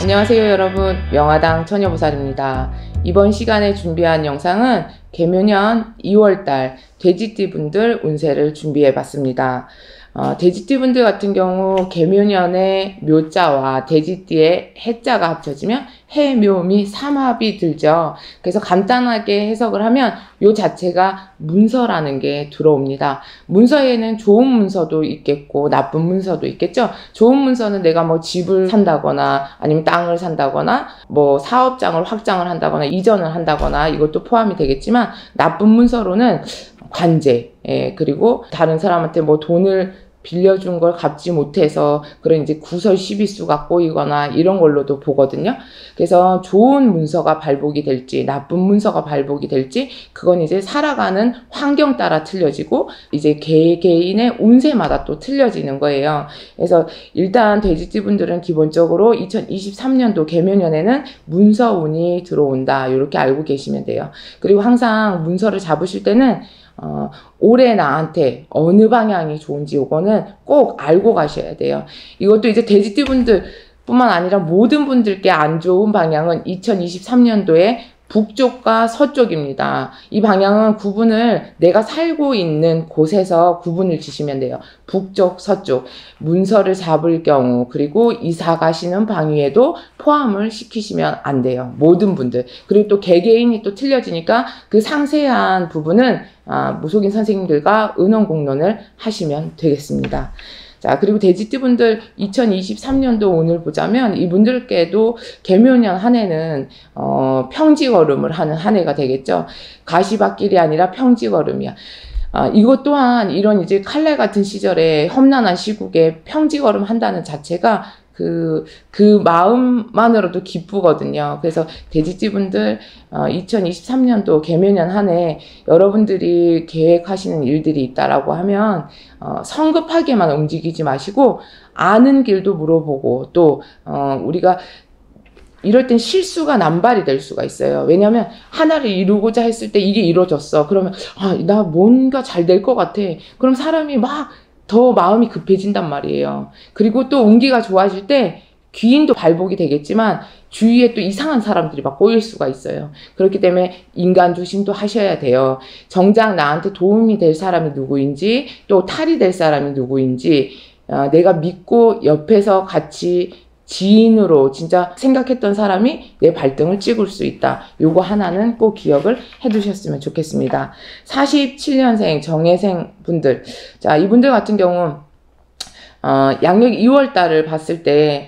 안녕하세요 여러분, 명화당 처녀보살입니다. 이번 시간에 준비한 영상은 개묘년 2월달 돼지띠분들 운세를 준비해 봤습니다. 돼지띠분들 같은 경우 개묘년에 묘자와 돼지띠의 해자가 합쳐지면 해묘미 삼합이 들죠. 그래서 간단하게 해석을 하면 요 자체가 문서라는 게 들어옵니다. 문서에는 좋은 문서도 있겠고 나쁜 문서도 있겠죠. 좋은 문서는 내가 뭐 집을 산다거나 아니면 땅을 산다거나 뭐 사업장을 확장을 한다거나 이전을 한다거나 이것도 포함이 되겠지만, 나쁜 문서로는 관제, 그리고 다른 사람한테 뭐 돈을 빌려준 걸 갚지 못해서 그런 이제 구설 시비수가 꼬이거나 이런 걸로도 보거든요. 그래서 좋은 문서가 발복이 될지 나쁜 문서가 발복이 될지 그건 이제 살아가는 환경 따라 틀려지고 이제 개개인의 운세마다 또 틀려지는 거예요. 그래서 일단 돼지띠분들은 기본적으로 2023년도 개묘년에는 문서운이 들어온다, 이렇게 알고 계시면 돼요. 그리고 항상 문서를 잡으실 때는 올해 나한테 어느 방향이 좋은지 요거는 꼭 알고 가셔야 돼요. 이것도 이제 돼지띠분들 뿐만 아니라 모든 분들께 안 좋은 방향은 2023년도에 북쪽과 서쪽입니다. 이 방향은 구분을 내가 살고 있는 곳에서 구분을 지시면 돼요. 북쪽, 서쪽. 문서를 잡을 경우 그리고 이사 가시는 방위에도 포함을 시키시면 안 돼요. 모든 분들. 그리고 또 개개인이 또 틀려지니까 그 상세한 부분은 무속인 선생님들과 의논공론을 하시면 되겠습니다. 자, 그리고 돼지띠분들 2023년도 운을 보자면 이분들께도 개묘년 한 해는 평지걸음을 하는 한 해가 되겠죠. 가시밭길이 아니라 평지걸음이야. 이것 또한 이런 이제 칼날 같은 시절에 험난한 시국에 평지걸음 한다는 자체가 그 마음만으로도 기쁘거든요. 그래서 돼지띠분들 2023년도 개묘년 한 해 여러분들이 계획하시는 일들이 있다라고 하면 성급하게만 움직이지 마시고 아는 길도 물어보고 또 우리가 이럴 땐 실수가 남발이 될 수가 있어요. 왜냐하면 하나를 이루고자 했을 때 이게 이루어졌어. 그러면 나 뭔가 잘 될 것 같아. 그럼 사람이 막 더 마음이 급해진단 말이에요. 그리고 또 운기가 좋아질 때 귀인도 발복이 되겠지만 주위에 또 이상한 사람들이 막 꼬일 수가 있어요. 그렇기 때문에 인간 조심도 하셔야 돼요. 정작 나한테 도움이 될 사람이 누구인지 또 탈이 될 사람이 누구인지 내가 믿고 옆에서 같이 지인으로 진짜 생각했던 사람이 내 발등을 찍을 수 있다. 요거 하나는 꼭 기억을 해두셨으면 좋겠습니다. 47년생 정예생 분들, 자 이분들 같은 경우 양력 2월달을 봤을 때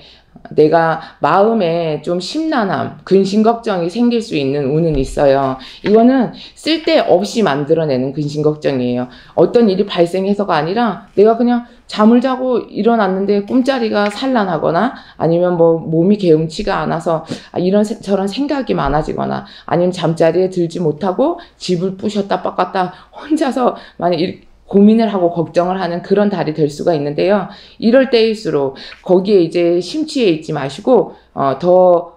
내가 마음에 좀 심란함, 근심 걱정이 생길 수 있는 운은 있어요. 이거는 쓸데없이 만들어내는 근심 걱정이에요. 어떤 일이 발생해서가 아니라 내가 그냥 잠을 자고 일어났는데 꿈자리가 산란하거나 아니면 뭐 몸이 개운치가 않아서 이런 저런 생각이 많아지거나 아니면 잠자리에 들지 못하고 집을 부셨다 빡갔다 혼자서 만약 고민을 하고 걱정을 하는 그런 달이 될 수가 있는데요. 이럴 때일수록 거기에 이제 심취해 있지 마시고 더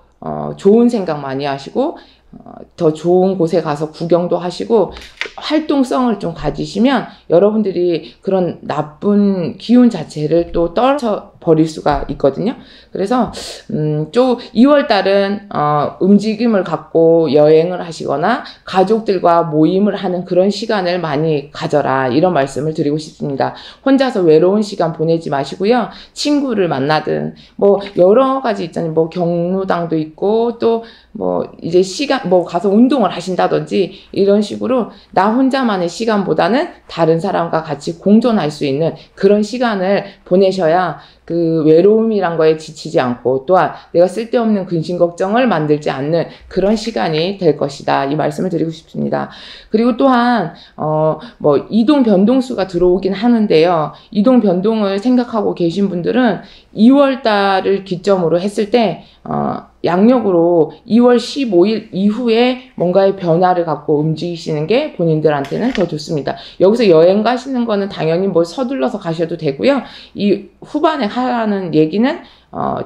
좋은 생각 많이 하시고 더 좋은 곳에 가서 구경도 하시고 활동성을 좀 가지시면 여러분들이 그런 나쁜 기운 자체를 또 떨쳐 버릴 수가 있거든요. 그래서 좀 2월달은 움직임을 갖고 여행을 하시거나 가족들과 모임을 하는 그런 시간을 많이 가져라, 이런 말씀을 드리고 싶습니다. 혼자서 외로운 시간 보내지 마시고요. 친구를 만나든 뭐 여러 가지 있잖아요. 뭐 경로당도 있고 또 뭐 이제 시간 뭐 가서 운동을 하신다든지 이런 식으로 나 혼자만의 시간보다는 다른 사람과 같이 공존할 수 있는 그런 시간을 보내셔야 그 외로움이란 거에 지치지 않고 또한 내가 쓸데없는 근심 걱정을 만들지 않는 그런 시간이 될 것이다, 이 말씀을 드리고 싶습니다. 그리고 또한 뭐 이동 변동수가 들어오긴 하는데요. 이동 변동을 생각하고 계신 분들은 2월 달을 기점으로 했을 때 양력으로 2월 15일 이후에 뭔가의 변화를 갖고 움직이시는 게 본인들한테는 더 좋습니다. 여기서 여행 가시는 거는 당연히 뭐 서둘러서 가셔도 되고요. 이 후반에 하라는 얘기는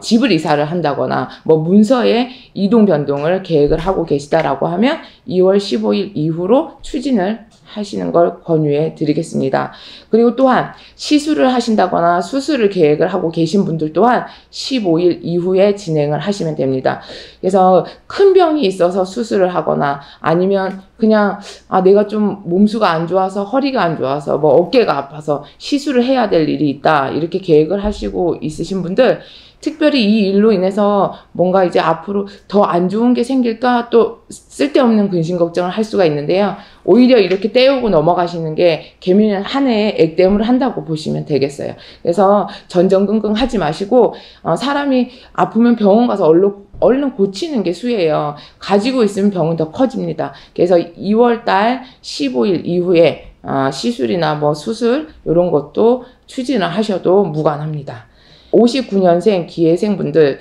집을 이사를 한다거나 뭐 문서에 이동 변동을 계획을 하고 계시다라고 하면 2월 15일 이후로 추진을 하시는 걸 권유해 드리겠습니다. 그리고 또한 시술을 하신다거나 수술을 계획을 하고 계신 분들 또한 15일 이후에 진행을 하시면 됩니다. 그래서 큰 병이 있어서 수술을 하거나 아니면 그냥 내가 좀 몸수가 안 좋아서 허리가 안 좋아서 뭐 어깨가 아파서 시술을 해야 될 일이 있다 이렇게 계획을 하시고 있으신 분들, 특별히 이 일로 인해서 뭔가 이제 앞으로 더 안 좋은 게 생길까 또 쓸데없는 근심 걱정을 할 수가 있는데요. 오히려 이렇게 떼우고 넘어가시는 게 개묘년 한 해에 액땜을 한다고 보시면 되겠어요. 그래서 전전긍긍 하지 마시고 사람이 아프면 병원 가서 얼른 고치는 게 수예요. 가지고 있으면 병은 더 커집니다. 그래서 2월달 15일 이후에 시술이나 뭐 수술 이런 것도 추진을 하셔도 무관합니다. 59년생 기회생분들,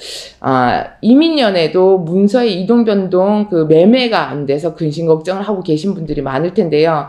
이민년에도 문서의 이동 변동 그 매매가 안 돼서 근심 걱정을 하고 계신 분들이 많을 텐데요.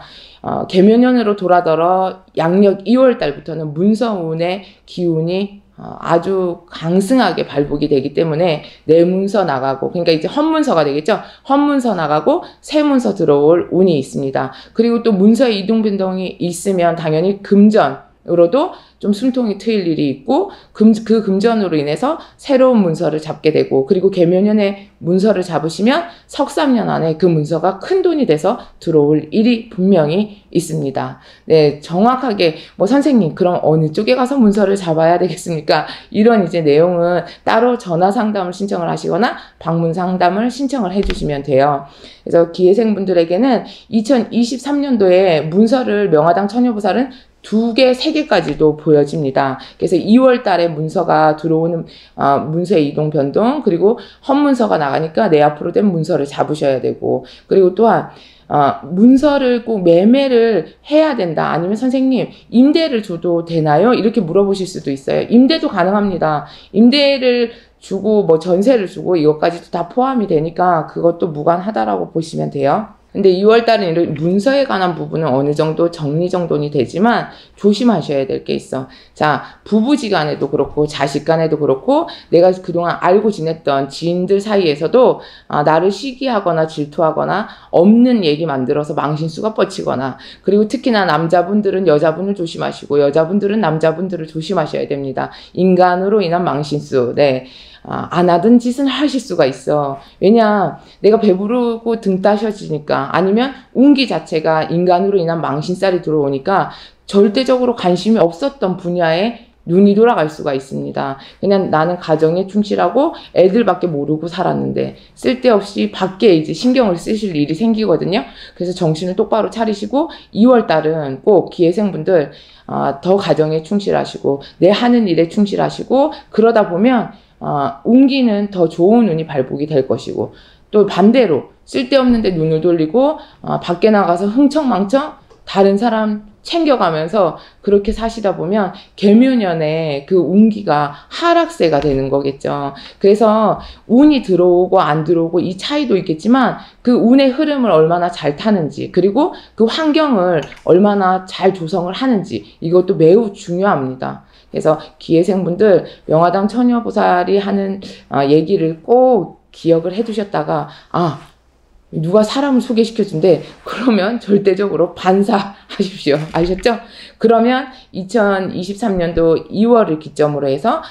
개묘년으로 돌아들어 양력 2월 달부터는 문서운의 기운이 아주 강승하게 발복이 되기 때문에 내문서 나가고, 그러니까 이제 헛문서가 되겠죠. 헛문서 나가고 새문서 들어올 운이 있습니다. 그리고 또 문서의 이동 변동이 있으면 당연히 금전으로도 좀 숨통이 트일 일이 있고 그 금전으로 인해서 새로운 문서를 잡게 되고, 그리고 개묘년에 문서를 잡으시면 석삼년 안에 그 문서가 큰 돈이 돼서 들어올 일이 분명히 있습니다. 네, 정확하게 뭐 선생님 그럼 어느 쪽에 가서 문서를 잡아야 되겠습니까? 이런 이제 내용은 따로 전화 상담을 신청을 하시거나 방문 상담을 신청을 해주시면 돼요. 그래서 기회생분들에게는 2023년도에 문서를 명화당 처녀보살은 2개, 3개까지도 보여집니다. 그래서 2월 달에 문서가 들어오는 문서의 이동 변동, 그리고 헛문서가 나가니까 내 앞으로 된 문서를 잡으셔야 되고, 그리고 또한 문서를 꼭 매매를 해야 된다, 아니면 선생님 임대를 줘도 되나요? 이렇게 물어보실 수도 있어요. 임대도 가능합니다. 임대를 주고 뭐 전세를 주고 이것까지도 다 포함이 되니까 그것도 무관하다라고 보시면 돼요. 근데 2월 달은 문서에 관한 부분은 어느 정도 정리정돈이 되지만 조심하셔야 될 게 있어. 자, 부부지간에도 그렇고 자식간에도 그렇고 내가 그동안 알고 지냈던 지인들 사이에서도 나를 시기하거나 질투하거나 없는 얘기 만들어서 망신수가 뻗치거나, 그리고 특히나 남자분들은 여자분을 조심하시고 여자분들은 남자분들을 조심하셔야 됩니다. 인간으로 인한 망신수. 네. 안 하던 짓은 하실 수가 있어. 왜냐, 내가 배부르고 등 따셔지니까, 아니면 운기 자체가 인간으로 인한 망신살이 들어오니까 절대적으로 관심이 없었던 분야에 눈이 돌아갈 수가 있습니다. 그냥 나는 가정에 충실하고 애들밖에 모르고 살았는데 쓸데없이 밖에 이제 신경을 쓰실 일이 생기거든요. 그래서 정신을 똑바로 차리시고 2월 달은 꼭 기회생분들 더 가정에 충실하시고 내 하는 일에 충실하시고, 그러다 보면 운기는 더 좋은 운이 발복이 될 것이고, 또 반대로 쓸데없는데 눈을 돌리고 밖에 나가서 흥청망청 다른 사람 챙겨가면서 그렇게 사시다 보면 개묘년에 그 운기가 하락세가 되는 거겠죠. 그래서 운이 들어오고 안 들어오고 이 차이도 있겠지만 그 운의 흐름을 얼마나 잘 타는지, 그리고 그 환경을 얼마나 잘 조성을 하는지, 이것도 매우 중요합니다. 그래서 기회생분들 명화당 처녀보살이 하는 얘기를 꼭 기억을 해두셨다가 누가 사람을 소개시켜준대, 그러면 절대적으로 반사하십시오. 아셨죠? 그러면 2023년도 2월을 기점으로 해서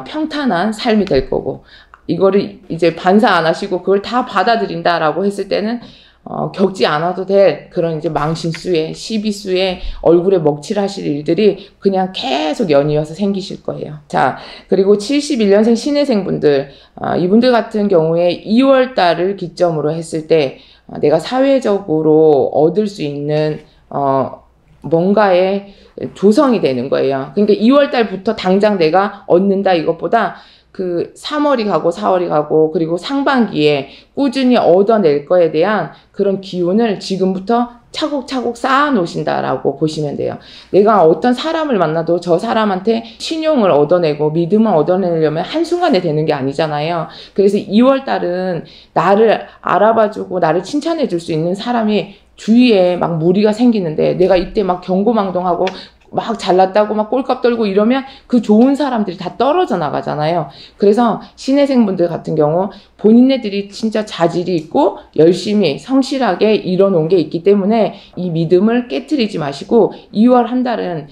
평탄한 삶이 될 거고, 이거를 이제 반사 안 하시고 그걸 다 받아들인다라고 했을 때는 겪지 않아도 될 그런 이제 망신수에, 시비수에, 얼굴에 먹칠하실 일들이 그냥 계속 연이어서 생기실 거예요. 자, 그리고 71년생 신해생분들, 이분들 같은 경우에 2월 달을 기점으로 했을 때 내가 사회적으로 얻을 수 있는 뭔가의 조성이 되는 거예요. 그러니까 2월 달부터 당장 내가 얻는다 이것보다 그 3월이 가고 4월이 가고 그리고 상반기에 꾸준히 얻어낼 거에 대한 그런 기운을 지금부터 차곡차곡 쌓아 놓으신다라고 보시면 돼요. 내가 어떤 사람을 만나도 저 사람한테 신용을 얻어내고 믿음을 얻어내려면 한순간에 되는 게 아니잖아요. 그래서 2월 달은 나를 알아봐주고 나를 칭찬해 줄 수 있는 사람이 주위에 막 무리가 생기는데 내가 이때 막 경고망동하고 막 잘났다고 막 꼴값 떨고 이러면 그 좋은 사람들이 다 떨어져 나가잖아요. 그래서 신혜생분들 같은 경우 본인네들이 진짜 자질이 있고 열심히 성실하게 이뤄놓은 게 있기 때문에 이 믿음을 깨트리지 마시고 2월 한 달은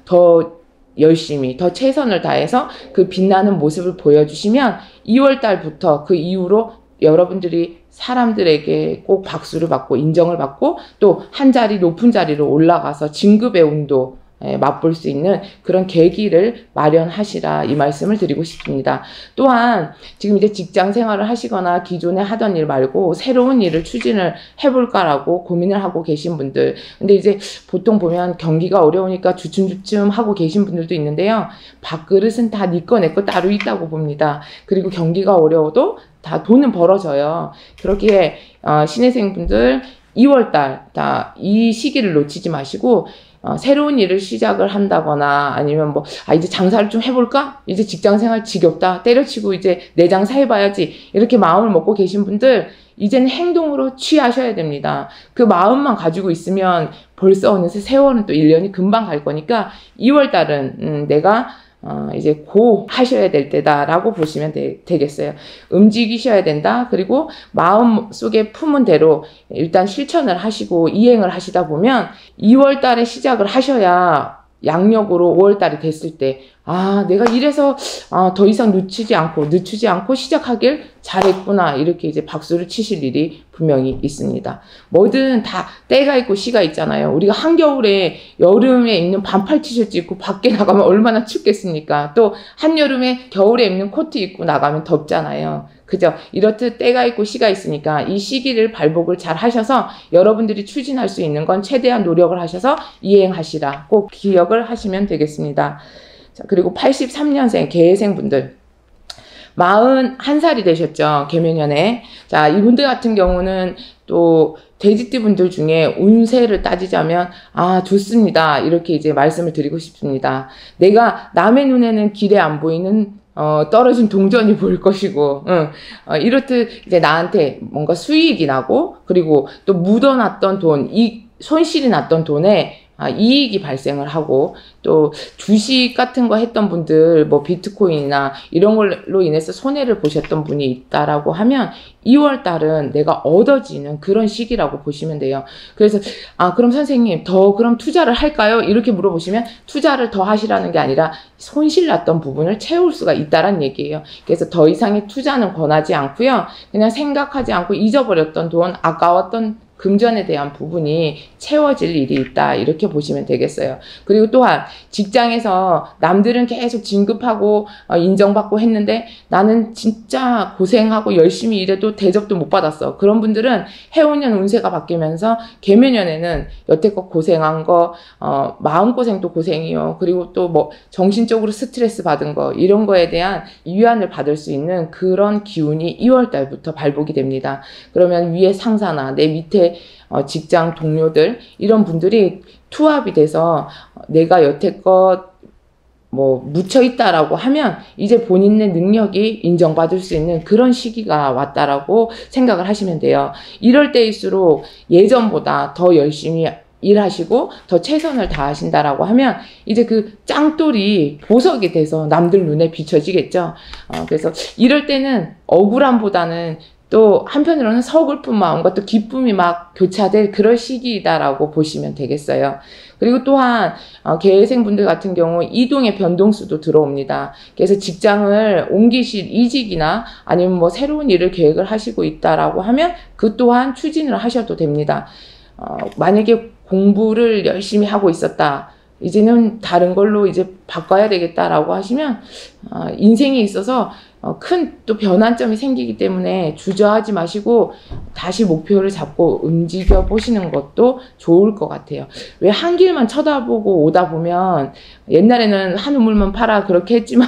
더 열심히 더 최선을 다해서 그 빛나는 모습을 보여주시면 2월 달부터 그 이후로 여러분들이 사람들에게 꼭 박수를 받고 인정을 받고 또 한 자리 높은 자리로 올라가서 진급의 운도 맛볼 수 있는 그런 계기를 마련하시라 이 말씀을 드리고 싶습니다. 또한 지금 이제 직장 생활을 하시거나 기존에 하던 일 말고 새로운 일을 추진을 해볼까라고 고민을 하고 계신 분들, 근데 이제 보통 보면 경기가 어려우니까 주춤주춤 하고 계신 분들도 있는데요. 밥그릇은 다 니 거 내 거 따로 있다고 봅니다. 그리고 경기가 어려워도 다 돈은 벌어져요. 그렇게 신혜생분들 2월달 다 이 시기를 놓치지 마시고 새로운 일을 시작을 한다거나 아니면 뭐 이제 장사를 좀 해볼까? 이제 직장생활 지겹다. 때려치고 이제 내 장사 해봐야지. 이렇게 마음을 먹고 계신 분들 이제는 행동으로 취하셔야 됩니다. 그 마음만 가지고 있으면 벌써 어느새 세월은 또 1년이 금방 갈 거니까 2월달은 내가 이제 고 하셔야 될 때다라고 보시면 되겠어요. 움직이셔야 된다. 그리고 마음 속에 품은 대로 일단 실천을 하시고 이행을 하시다 보면 2월 달에 시작을 하셔야 양력으로 5월 달이 됐을 때 내가 이래서 더 이상 늦추지 않고 시작하길 잘했구나 이렇게 이제 박수를 치실 일이 분명히 있습니다. 뭐든 다 때가 있고 시가 있잖아요. 우리가 한겨울에 여름에 입는 반팔 티셔츠 입고 밖에 나가면 얼마나 춥겠습니까? 또 한여름에 겨울에 입는 코트 입고 나가면 덥잖아요. 그죠? 이렇듯 때가 있고 시가 있으니까 이 시기를 발복을 잘 하셔서 여러분들이 추진할 수 있는 건 최대한 노력을 하셔서 이행하시라 꼭 기억을 하시면 되겠습니다. 자, 그리고 83년생 계생분들 41살이 되셨죠. 개묘년에. 자, 이분들 같은 경우는 또 돼지띠 분들 중에 운세를 따지자면 좋습니다. 이렇게 이제 말씀을 드리고 싶습니다. 내가 남의 눈에는 길에 안 보이는 떨어진 동전이 보일 것이고, 이렇듯 이제 나한테 뭔가 수익이 나고, 그리고 또 묻어놨던 돈, 손실이 났던 돈에 이익이 발생을 하고, 또 주식 같은 거 했던 분들, 뭐 비트코인이나 이런 걸로 인해서 손해를 보셨던 분이 있다라고 하면 2월 달은 내가 얻어지는 그런 시기라고 보시면 돼요. 그래서 그럼 선생님 더 그럼 투자를 할까요? 이렇게 물어보시면 투자를 더 하시라는 게 아니라 손실 났던 부분을 채울 수가 있다란 얘기예요. 그래서 더 이상의 투자는 권하지 않고요. 그냥 생각하지 않고 잊어버렸던 돈, 아까웠던 금전에 대한 부분이 채워질 일이 있다 이렇게 보시면 되겠어요. 그리고 또한 직장에서 남들은 계속 진급하고 인정받고 했는데 나는 진짜 고생하고 열심히 일해도 대접도 못 받았어. 그런 분들은 해운년 운세가 바뀌면서 개묘년에는 여태껏 고생한 거 마음고생도 고생이요. 그리고 또 뭐 정신적으로 스트레스 받은 거 이런 거에 대한 위안을 받을 수 있는 그런 기운이 2월 달부터 발복이 됩니다. 그러면 위에 상사나 내 밑에 직장 동료들 이런 분들이 투합이 돼서 내가 여태껏 뭐 묻혀있다라고 하면 이제 본인의 능력이 인정받을 수 있는 그런 시기가 왔다라고 생각을 하시면 돼요. 이럴 때일수록 예전보다 더 열심히 일하시고 더 최선을 다하신다라고 하면 이제 그 짱돌이 보석이 돼서 남들 눈에 비춰지겠죠. 그래서 이럴 때는 억울함보다는 또 한편으로는 서글픈 마음과 또 기쁨이 막 교차될 그럴 시기이다라고 보시면 되겠어요. 그리고 또한 계생분들 같은 경우 이동의 변동수도 들어옵니다. 그래서 직장을 옮기실 이직이나 아니면 뭐 새로운 일을 계획을 하시고 있다라고 하면 그 또한 추진을 하셔도 됩니다. 만약에 공부를 열심히 하고 있었다. 이제는 다른 걸로 이제 바꿔야 되겠다라고 하시면 인생에 있어서 큰 또 변환점이 생기기 때문에 주저하지 마시고 다시 목표를 잡고 움직여 보시는 것도 좋을 것 같아요. 왜 한 길만 쳐다보고 오다 보면 옛날에는 한 우물만 팔아 그렇게 했지만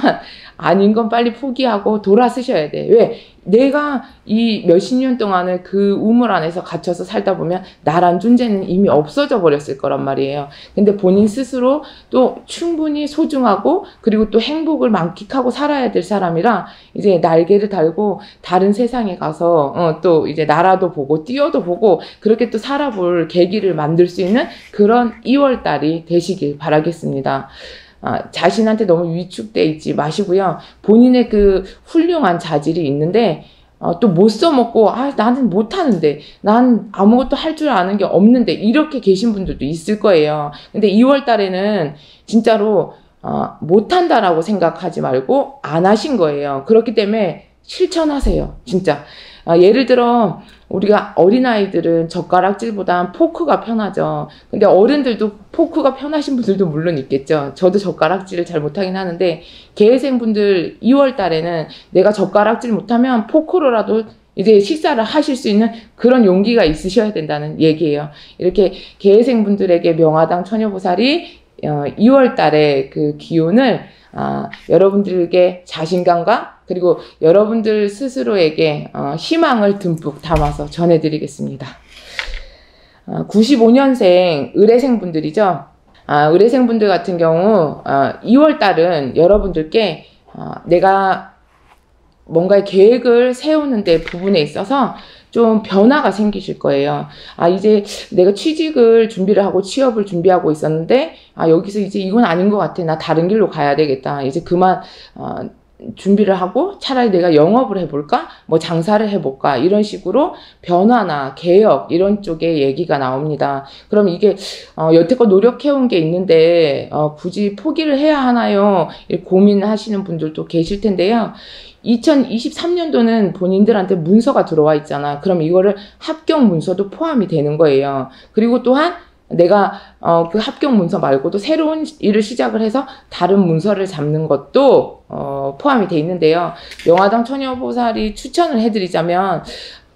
아닌 건 빨리 포기하고 돌아서셔야 돼. 왜? 내가 이 몇십 년 동안을 그 우물 안에서 갇혀서 살다 보면 나란 존재는 이미 없어져 버렸을 거란 말이에요. 근데 본인 스스로 또 충분히 소중하고 그리고 또 행복을 만끽하고 살아야 될 사람이라 이제 날개를 달고 다른 세상에 가서 또 이제 나라도 보고 뛰어도 보고 그렇게 또 살아볼 계기를 만들 수 있는 그런 2월 달이 되시길 바라겠습니다. 자신한테 너무 위축돼 있지 마시고요. 본인의 그 훌륭한 자질이 있는데 또 못 써먹고 나는 못하는데 난 아무것도 할 줄 아는 게 없는데 이렇게 계신 분들도 있을 거예요. 근데 2월 달에는 진짜로 못한다라고 생각하지 말고 안 하신 거예요. 그렇기 때문에 실천하세요. 진짜. 예를 들어 우리가 어린아이들은 젓가락질보단 포크가 편하죠. 근데 어른들도 포크가 편하신 분들도 물론 있겠죠. 저도 젓가락질을 잘 못하긴 하는데 계획생분들 2월 달에는 내가 젓가락질 못하면 포크로라도 이제 식사를 하실 수 있는 그런 용기가 있으셔야 된다는 얘기예요. 이렇게 계획생분들에게 명화당 처녀보살이 2월 달에 그 기운을 여러분들에게 자신감과 그리고 여러분들 스스로에게 희망을 듬뿍 담아서 전해드리겠습니다. 95년생 의뢰생 분들이죠. 의뢰생 분들 같은 경우 2월 달은 여러분들께 내가 뭔가의 계획을 세우는 데 부분에 있어서 좀 변화가 생기실 거예요. 이제 내가 취직을 준비를 하고 취업을 준비하고 있었는데 여기서 이제 이건 아닌 것 같아. 나 다른 길로 가야 되겠다. 이제 그만 준비를 하고 차라리 내가 영업을 해볼까? 뭐 장사를 해볼까? 이런 식으로 변화나 개혁 이런 쪽에 얘기가 나옵니다. 그럼 이게 여태껏 노력해온 게 있는데 굳이 포기를 해야 하나요? 고민하시는 분들도 계실 텐데요. 2023년도는 본인들한테 문서가 들어와 있잖아. 그럼 이거를 합격 문서도 포함이 되는 거예요. 그리고 또한 내가 그 합격 문서 말고도 새로운 일을 시작을 해서 다른 문서를 잡는 것도 포함이 돼 있는데요. 명화당 처녀보살이 추천을 해드리자면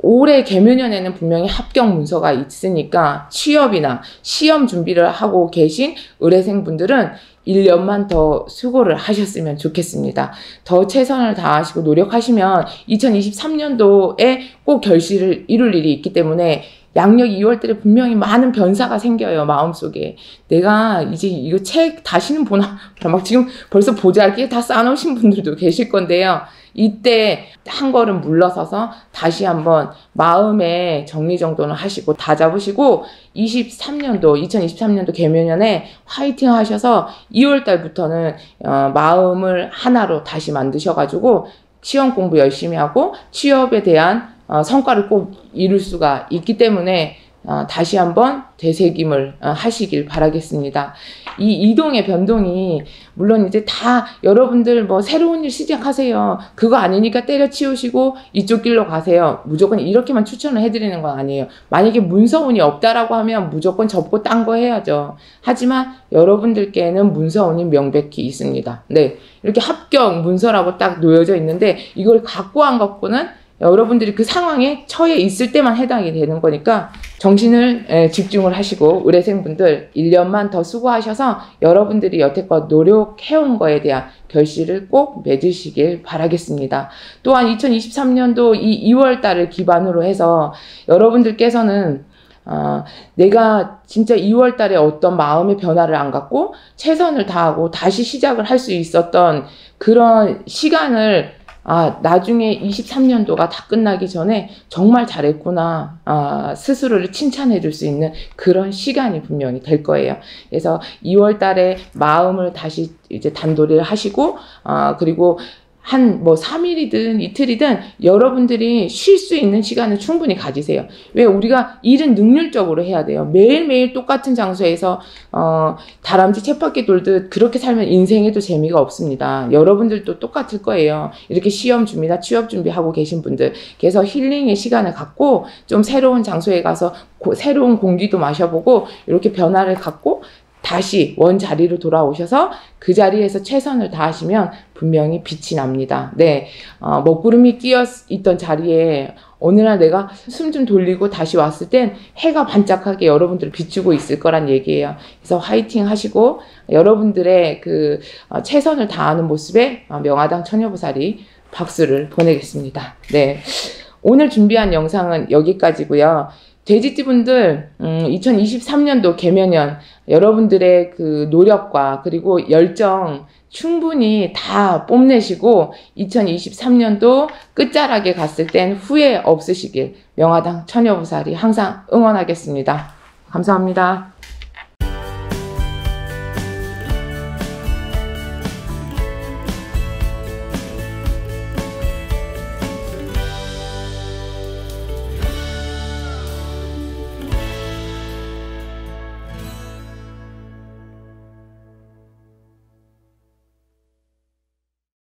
올해 개묘년에는 분명히 합격 문서가 있으니까 취업이나 시험 준비를 하고 계신 의뢰생분들은 1년만 더 수고를 하셨으면 좋겠습니다. 더 최선을 다하시고 노력하시면 2023년도에 꼭 결실을 이룰 일이 있기 때문에 양력 2월 달에 분명히 많은 변화가 생겨요. 마음속에. 내가 이제 이거 책 다시는 보나 막 지금 벌써 보자기에 다 쌓아놓으신 분들도 계실 건데요. 이때 한 걸음 물러서서 다시 한번 마음의 정리정돈을 하시고 다잡으시고 2023년도 개묘년에 화이팅 하셔서 2월 달부터는 마음을 하나로 다시 만드셔가지고 시험 공부 열심히 하고 취업에 대한 성과를 꼭 이룰 수가 있기 때문에 다시 한번 되새김을 하시길 바라겠습니다. 이 이동의 변동이 물론 이제 다 여러분들 뭐 새로운 일 시작하세요. 그거 아니니까 때려치우시고 이쪽 길로 가세요. 무조건 이렇게만 추천을 해드리는 건 아니에요. 만약에 문서운이 없다라고 하면 무조건 접고 딴 거 해야죠. 하지만 여러분들께는 문서운이 명백히 있습니다. 네, 이렇게 합격 문서라고 딱 놓여져 있는데 이걸 갖고 안 갖고는 여러분들이 그 상황에 처해 있을 때만 해당이 되는 거니까 정신을 집중을 하시고 의뢰생분들 1년만 더 수고하셔서 여러분들이 여태껏 노력해온 거에 대한 결실을 꼭 맺으시길 바라겠습니다. 또한 2023년도 이 2월 달을 기반으로 해서 여러분들께서는 내가 진짜 2월 달에 어떤 마음의 변화를 안 갖고 최선을 다하고 다시 시작을 할 수 있었던 그런 시간을 나중에 23년도가 다 끝나기 전에 정말 잘했구나. 스스로를 칭찬해 줄 수 있는 그런 시간이 분명히 될 거예요. 그래서 2월 달에 마음을 다시 이제 단도리를 하시고, 그리고 한 3일이든 이틀이든 여러분들이 쉴 수 있는 시간을 충분히 가지세요. 왜 우리가 일은 능률적으로 해야 돼요. 매일매일 똑같은 장소에서 다람쥐 쳇바퀴 돌듯 그렇게 살면 인생에도 재미가 없습니다. 여러분들도 똑같을 거예요. 이렇게 시험 준비나 취업 준비하고 계신 분들. 그래서 힐링의 시간을 갖고 좀 새로운 장소에 가서 새로운 공기도 마셔보고 이렇게 변화를 갖고 다시 원자리로 돌아오셔서 그 자리에서 최선을 다하시면 분명히 빛이 납니다. 네, 먹구름이 끼어 있던 자리에 어느 날 내가 숨 좀 돌리고 다시 왔을 땐 해가 반짝하게 여러분들을 비추고 있을 거란 얘기예요. 그래서 화이팅 하시고 여러분들의 그 최선을 다하는 모습에 명화당 처녀보살이 박수를 보내겠습니다. 네. 오늘 준비한 영상은 여기까지고요. 돼지띠분들 2023년도 개묘년 여러분들의 그 노력과 그리고 열정 충분히 다 뽐내시고 2023년도 끝자락에 갔을 땐 후회 없으시길 명화당 처녀보살이 항상 응원하겠습니다. 감사합니다.